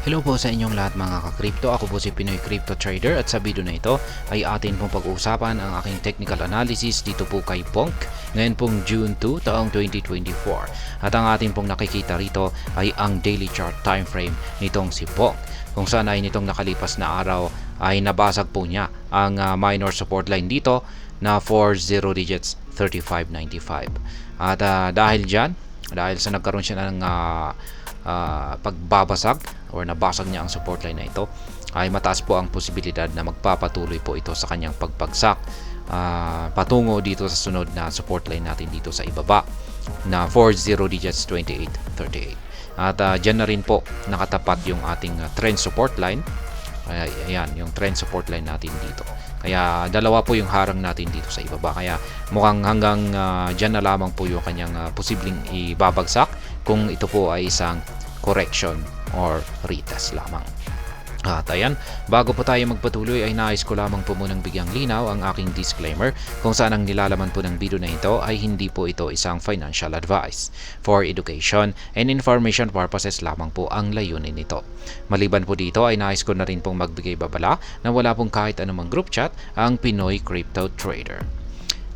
Hello po sa inyong lahat mga ka-crypto. Ako po si Pinoy Crypto Trader at sa video na ito ay atin pong pag-uusapan ang aking technical analysis dito po kay Bonk ngayon pong June 2 taong 2024. At ang atin pong nakikita rito ay ang daily chart time frame nitong si Bonk, kung saan ay nitong nakalipas na araw ay nabasag po niya ang minor support line dito na for 0 digits 35.95. At dahil sa nagkaroon siya ng pagbabasag or nabasag niya ang support line na ito, ay mataas po ang posibilidad na magpapatuloy po ito sa kanyang pagbagsak patungo dito sa sunod na support line natin dito sa ibaba na 40 digits 28.38. At dyan na rin po nakatapat yung ating trend support line. Ayan, yung trend support line natin dito. Kaya dalawa po yung harang natin dito sa ibaba. Kaya mukhang hanggang dyan na lamang po yung kanyang posibleng ibabagsak kung ito po ay isang correction or retest lamang. At ayan, bago po tayo magpatuloy ay nais ko lamang po munang bigyang linaw ang aking disclaimer kung saan ang nilalaman po ng video na ito ay hindi po ito isang financial advice. For education and information purposes lamang po ang layunin nito. Maliban po dito ay nais ko na rin pong magbigay babala na wala pong kahit anumang group chat ang Pinoy Crypto Trader.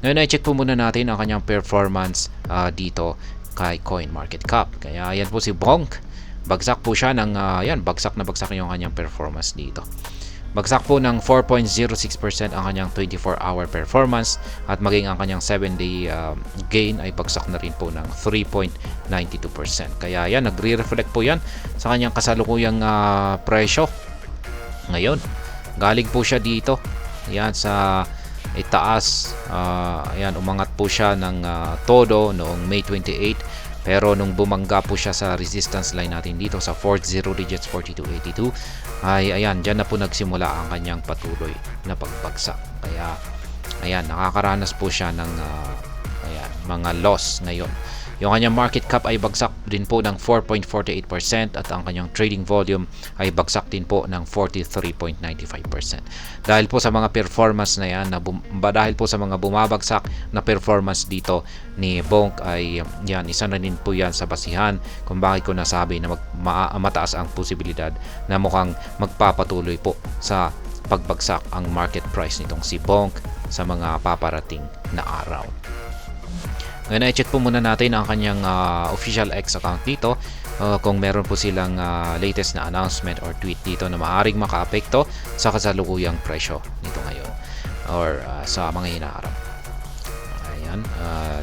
Ngayon ay check po muna natin ang kanyang performance dito kay CoinMarketCap. Kaya ayan po si Bonk. Bagsak po siya ng bagsak na bagsak yung kanyang performance dito. Bagsak po ng 4.06% ang kanyang 24-hour performance at maging ang kanyang 7-day gain ay bagsak na rin po ng 3.92%. Kaya yan, nagre-reflect po yan sa kanyang kasalukuyang presyo. Ngayon, galing po siya dito. Yan sa itaas. Ayan, umangat po siya ng todo noong May 28. Pero nung bumangga po siya sa resistance line natin dito sa 40 digits 42.82 ay ayan, dyan na po nagsimula ang kanyang patuloy na pagbagsak. Kaya ayan, nakakaranas po siya ng mga loss ngayon. Yung kanyang market cap ay bagsak din po ng 4.48% at ang kanyang trading volume ay bagsak din po ng 43.95%. Dahil po sa mga performance na yan, dahil po sa mga bumabagsak na performance dito ni Bonk ay yan, isa na din po yan sa basihan kung bakit ko nasabi na mataas ang posibilidad na mukhang magpapatuloy po sa pagbagsak ang market price nitong si Bonk sa mga paparating na araw. Ngayon ay check po muna natin ang kanyang official X account dito kung meron po silang latest na announcement or tweet dito na maaaring makaapekto sa kasalukuyang presyo nito ngayon or sa mga hinaharap. Ayan,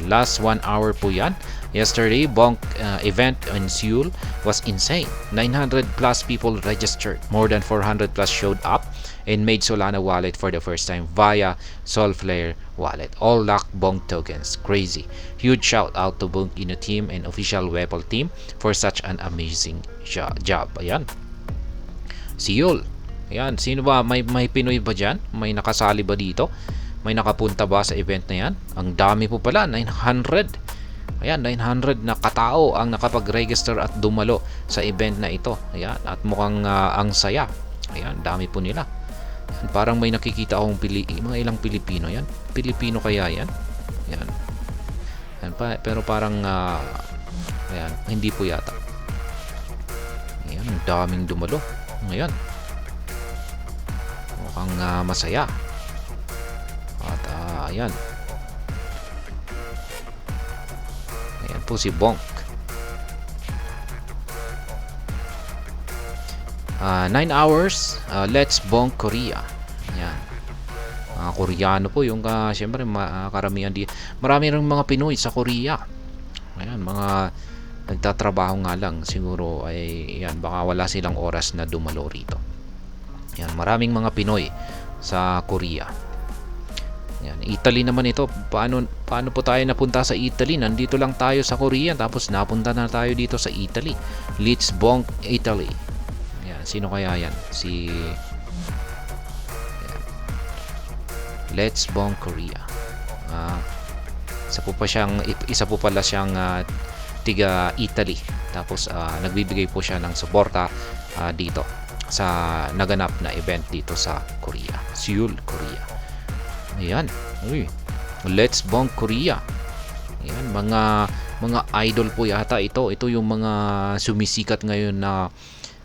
last 1 hour po yan. Yesterday, Bonk event in Seoul was insane. 900 plus people registered. More than 400 plus showed up and made Solana wallet for the first time via Solflare wallet. All locked Bonk tokens. Crazy. Huge shout out to Bonk Ino team and official Webull team for such an amazing job. Ayan. Seoul. Ayan. Sino ba? May Pinoy ba dyan? May nakasali ba dito? May nakapunta ba sa event na yan? Ang dami po pala. 900. Ayan, 900 na katao ang nakapag-register at dumalo sa event na ito. Ayan, at mukhang ang saya. Ayan, dami po nila. Ayan, parang may nakikita akong mga ilang Pilipino yan. Pilipino kaya yan? Ayan. Ayan pero parang ayan, hindi po yata. Ayan, ang daming dumalo. Ayan. Mukhang masaya. At ayan. Ayan po si Bonk. 9 hours. Let's Bonk Korea. Ayan. Koreano po yung siyempre karamihan marami ring mga Pinoy sa Korea. Ayan, mga nagtatrabaho nga lang siguro ay yan, baka wala silang oras na dumalo rito. Ayan, maraming mga Pinoy sa Korea. Yan, Italy naman ito. Paano po tayo napunta sa Italy? Nandito lang tayo sa Korea tapos napunta na tayo dito sa Italy. Let's Bonk Italy. Yan, sino kaya yan? Yan. Let's Bonk Korea. Isa po pala siyang tiga Italy. Tapos nagbibigay po siya ng suporta dito sa naganap na event dito sa Korea. Seoul, Korea. Ayan. Uy. Let's Bonk Korea. Ayan, mga idol po yata ito. Ito yung mga sumisikat ngayon na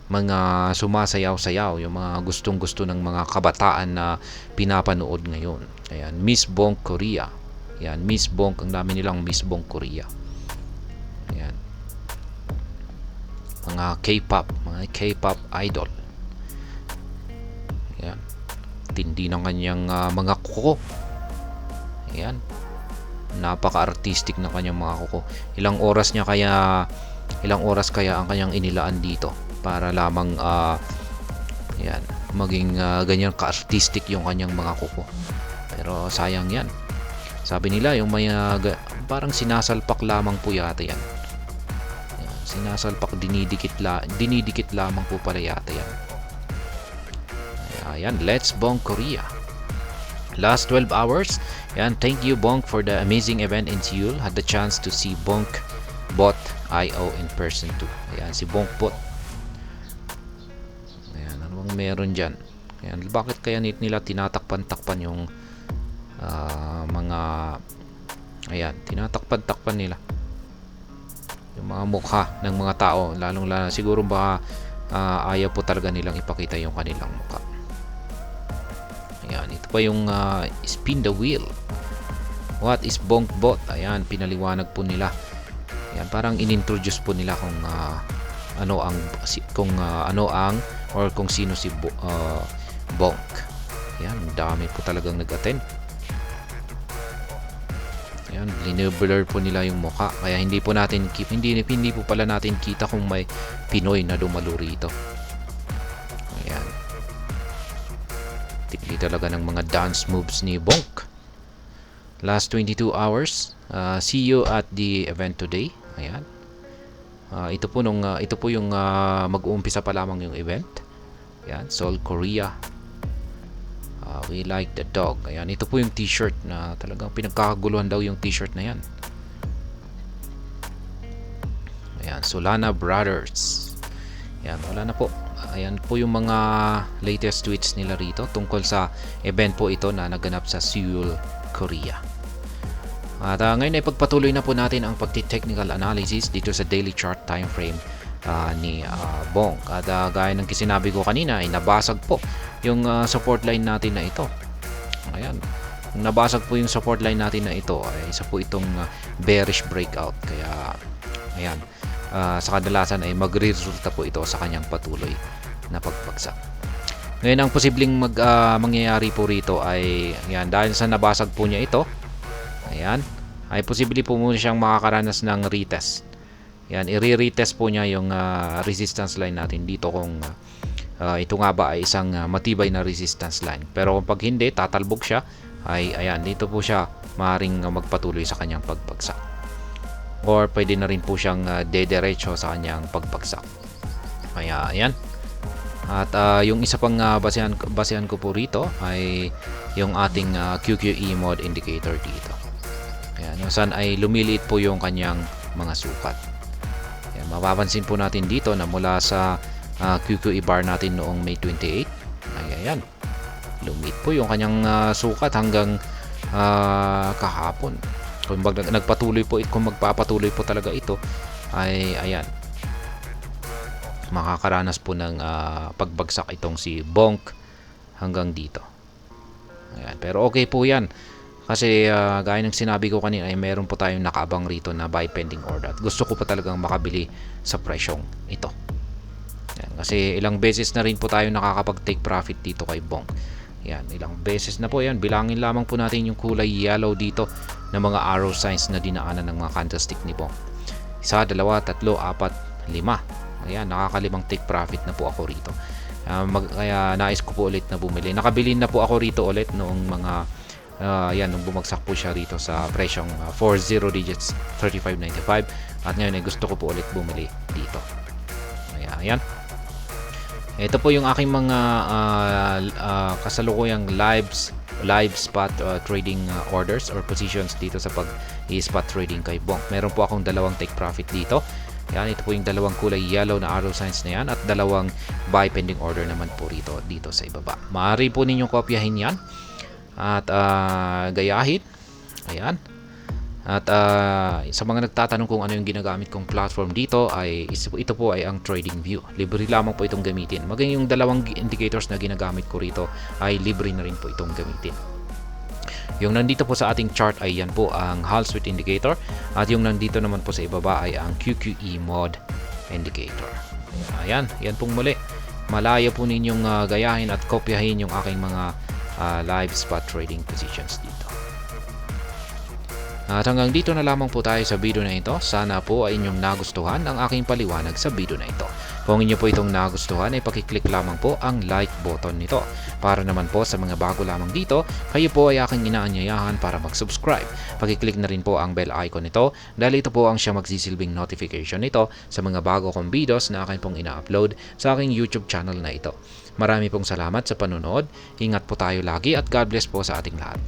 mga sumasayaw-sayaw, yung mga gustong-gusto ng mga kabataan na pinapanood ngayon. Ayan, Miss Bonk Korea. Ayan, Miss Bonk, ang dami nilang Miss Bonk Korea. Ayan. Mga K-pop idol. Ayan. Tindi ng kanyang mga kuko. Ayan. Napaka-artistic ng kanyang mga kuko. Ilang oras kaya ang kanyang inilaan dito para lamang yan, maging ganyan ka-artistic yung kanyang mga kuko. Pero sayang yan. Sabi nila yung may parang sinasalpak lamang po yata yan. Yan, sinasalpak, dinidikit lamang po pala yata yan. Ayan, let's Bonk Korea. Last 12 hours. Yan, thank you Bonk for the amazing event in Seoul. Had the chance to see Bonk Bot IO in person too. Ayan, si Bonk Bot. Ayan, ano bang meron dyan? Ayan, bakit kaya nila tinatakpan-takpan yung mga, ayan, tinatakpan-takpan nila yung mga mukha ng mga tao, lalong-lalo siguro baka ayaw po talaga nilang ipakita yung kanilang mukha. Ayan, ito pa yung spin the wheel. What is Bonk Bot? Ayan, pinaliwanag po nila. Ayan, parang inintroduce po nila kung kung sino si Bonk. Ayan, dami po talagang nag-attend. Ayan, blur po nila yung mukha. Kaya hindi po pala natin kita kung may Pinoy na dumalo rito. Ayan. Tikli talaga ng mga dance moves ni Bonk. Last 22 hours. See you at the event today. Ayan. Ito po yung mag-uumpisa pa lamang yung event. Ayan, Seoul, Korea. We like the dog. Ayan, ito po yung t-shirt na talagang pinagkakaguluhan daw yung t-shirt na yan. Ayan, Solana Brothers. Ayan, wala na po. Ayan po yung mga latest tweets nila rito tungkol sa event po ito na naganap sa Seoul, Korea. At ngayon ay pagpatuloy na po natin ang pagti-technical analysis dito sa daily chart time frame ni Bonk. At gaya ng sinabi ko kanina ay nabasag po yung support line natin na ito. Ayan. Kung nabasag po yung support line natin na ito ay isa po itong bearish breakout. Kaya ayan, sa kadalasan ay magre-resulta po ito sa kanyang patuloy na pagbagsak. Ngayon ang posibleng mangyayari po rito ay ayan, dahil sa nabasag po niya ito, ayan, ay posible po muna siyang makakaranas ng retest. Ayan, i-retest po niya yung resistance line natin dito kung ito nga ba ay isang matibay na resistance line. Pero kung pag hindi, tatalbog siya, ay ayan, dito po siya maaaring magpatuloy sa kanyang pagbagsak. Or pwede na rin po siyang dederecho sa kanyang pagbagsak. Kaya ayan. At yung isa pang basehan ko po rito ay yung ating QQE mode indicator dito. Ayan, yung saan ay lumiliit po yung kanyang mga sukat. Ayan, mapapansin po natin dito na mula sa QQE bar natin noong May 28 ay ayan, lumit po yung kanyang sukat hanggang kahapon. Kung nagpatuloy po, kung magpapatuloy po talaga ito ay ayan, makakaranas po ng pagbagsak itong si Bonk hanggang dito. Ayan, pero okay po yan kasi gaya ng sinabi ko kanina ay meron po tayong nakaabang rito na buy pending order at gusto ko pa talagang makabili sa presyong ito. Ayan, kasi ilang beses na rin po tayo nakakapag-take profit dito kay Bonk. Yan, ilang beses na po yan. Bilangin lamang po natin yung kulay yellow dito na mga arrow signs na dinaanan ng mga candlestick ni Bonk. 1, 2, 3, 4, 5. Ayan, nakakalimang take profit na po ako rito. Kaya nais ko po ulit na bumili. Nakabili na po ako rito ulit noong mga yan, nung bumagsak po siya rito sa presyong 40 digits 35.95 at ngayon ay gusto ko po ulit bumili dito. Ayan. Ito po yung aking mga kasalukuyang live spot trading orders or positions dito sa pag-spot trading kay Bonk. Meron po akong dalawang take profit dito. Yan, ito po yung dalawang kulay yellow na arrow signs na yan at dalawang buy pending order naman po dito sa ibaba. Maaari po ninyong kopyahin yan at gayahin. Ayan. At sa mga nagtatanong kung ano yung ginagamit kong platform dito ay ito po ay ang TradingView. Libre lamang po itong gamitin. Maging yung dalawang indicators na ginagamit ko rito ay libre na rin po itong gamitin. Yung nandito po sa ating chart ay yan po ang Hall Street Indicator at yung nandito naman po sa ibaba ay ang QQE Mod Indicator. Ayan, yan pong muli. Malaya po ninyong gayahin at kopyahin yung aking mga live spot trading positions dito. At hanggang dito na lamang po tayo sa video na ito. Sana po ay inyong nagustuhan ang aking paliwanag sa video na ito. Kung inyo po itong nagustuhan ay pakiclick lamang po ang like button nito. Para naman po sa mga bago lamang dito, kayo po ay aking inaanyayahan para mag-subscribe. Pakiclick na rin po ang bell icon nito dahil ito po ang siya magsisilbing notification nito sa mga bago kong videos na akin pong ina-upload sa aking YouTube channel na ito. Marami pong salamat sa panonood. Ingat po tayo lagi at God bless po sa ating lahat.